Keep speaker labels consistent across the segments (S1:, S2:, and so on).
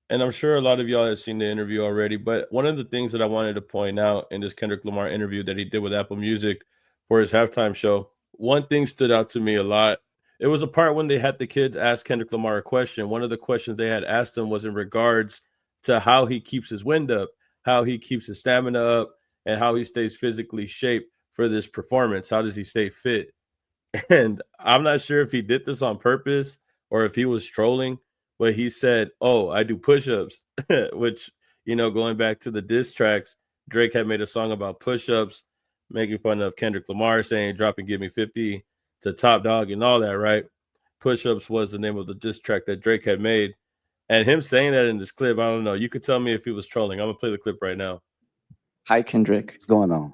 S1: And I'm sure a lot of y'all have seen the interview already, but one of the things that I wanted to point out in this Kendrick Lamar interview that he did with Apple Music for his halftime show, one thing stood out to me a lot. It was a part when they had the kids ask Kendrick Lamar a question. One of the questions they had asked him was in regards to how he keeps his wind up, how he keeps his stamina up, and how he stays physically shaped for this performance. How does he stay fit? And I'm not sure if he did this on purpose or if he was trolling, but he said, "Oh, I do push-ups," which, going back to the diss tracks, Drake had made a song about push-ups, making fun of Kendrick Lamar saying, "Drop and give me 50" to Top Dog and all that, right? Push-ups was the name of the diss track that Drake had made. And him saying that in this clip, I don't know. You could tell me if he was trolling. I'm gonna play the clip right now.
S2: Hi, Kendrick.
S3: What's going on?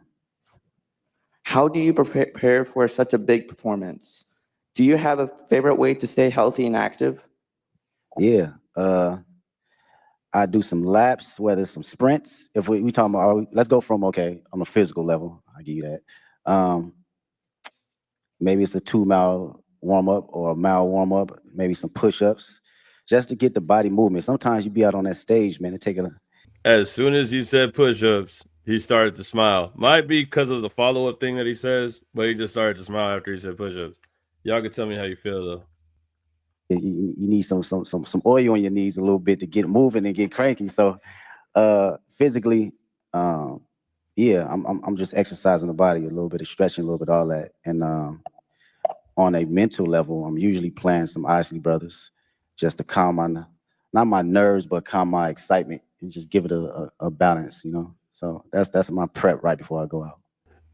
S2: How do you prepare for such a big performance? Do you have a favorite way to stay healthy and active?
S3: Yeah. I do some laps, whether it's some sprints. If we talking about, let's go from, okay, on a physical level, I'll give you that. Maybe it's a 2 mile warm up or a mile warm up, maybe some push ups, just to get the body movement. Sometimes you be out on that stage, man, and take a.
S1: As soon as he said push-ups, he started to smile. Might be because of the follow-up thing that he says, but he just started to smile after he said push-ups. Y'all can tell me how you feel though.
S3: You need some oil on your knees a little bit to get moving and get cranky. So physically, yeah, I'm just exercising the body, a little bit of stretching, a little bit of all that. And on a mental level, I'm usually playing some Isley Brothers just to calm not my nerves, but calm my excitement and just give it a balance, you know. So that's my prep right before I go out.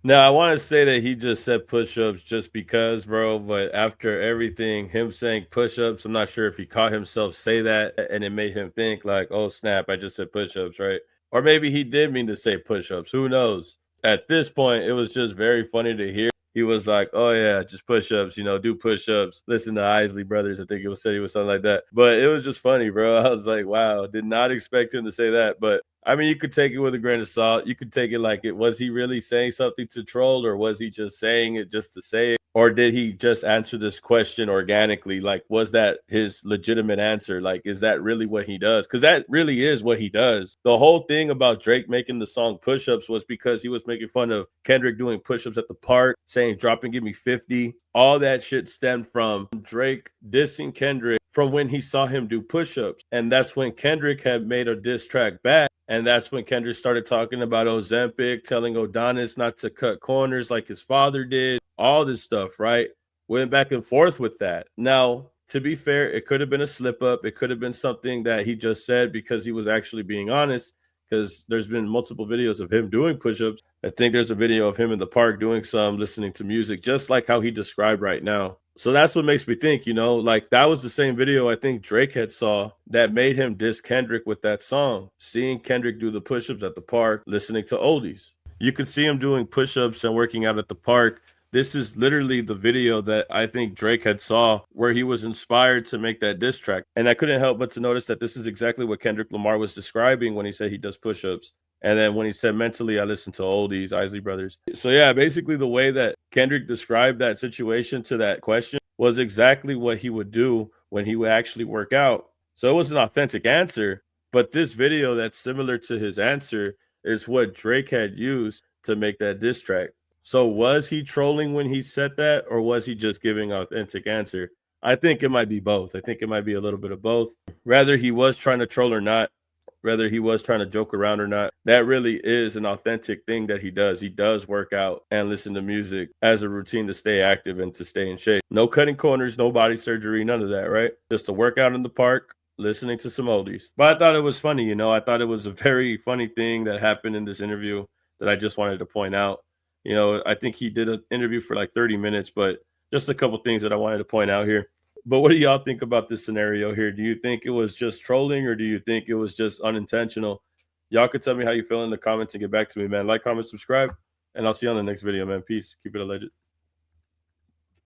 S1: Now, I want to say that he just said push-ups just because, bro, but after everything, him saying push-ups, I'm not sure if he caught himself say that and it made him think like, oh, snap, I just said push-ups, right? Or maybe he did mean to say push-ups. Who knows? At this point, it was just very funny to hear. He was like, oh, yeah, just push-ups, do push-ups. Listen to Isley Brothers. I think it was said he was something like that. But it was just funny, bro. I was like, wow, did not expect him to say that. But I mean, you could take it with a grain of salt. You could take it like it was he really saying something to troll, or was he just saying it just to say it? Or did he just answer this question organically? Like, was that his legitimate answer? Like, is that really what he does? Because that really is what he does. The whole thing about Drake making the song Push Ups was because he was making fun of Kendrick doing push ups at the park, saying, drop and give me 50. All that shit stemmed from Drake dissing Kendrick from when he saw him do push ups. And that's when Kendrick had made a diss track back. And that's when Kendrick started talking about Ozempic, telling Adonis not to cut corners like his father did, all this stuff, right? Went back and forth with that. Now, to be fair, it could have been a slip up. It could have been something that he just said because he was actually being honest, because there's been multiple videos of him doing push-ups. I think there's a video of him in the park doing some, listening to music, just like how he described right now. So that's what makes me think, like that was the same video I think Drake had saw that made him diss Kendrick with that song. Seeing Kendrick do the push-ups at the park, listening to oldies. You could see him doing push-ups and working out at the park. This is literally the video that I think Drake had saw where he was inspired to make that diss track. And I couldn't help but to notice that this is exactly what Kendrick Lamar was describing when he said he does push-ups. And then when he said mentally, I listen to oldies, Isley Brothers. So yeah, basically the way that Kendrick described that situation to that question was exactly what he would do when he would actually work out. So it was an authentic answer, but this video that's similar to his answer is what Drake had used to make that diss track. So was he trolling when he said that, or was he just giving an authentic answer? I think it might be both. I think it might be a little bit of both. Whether he was trying to troll or not, whether he was trying to joke around or not, that really is an authentic thing that he does. He does work out and listen to music as a routine to stay active and to stay in shape. No cutting corners, no body surgery, none of that, right? Just a workout in the park, listening to some oldies. But I thought it was funny, I thought it was a very funny thing that happened in this interview that I just wanted to point out. I think he did an interview for like 30 minutes, but just a couple things that I wanted to point out here. But what do y'all think about this scenario here? Do you think it was just trolling, or do you think it was just unintentional? Y'all could tell me how you feel in the comments and get back to me, man. Like, comment, subscribe, and I'll see you on the next video, man. Peace. Keep it alleged.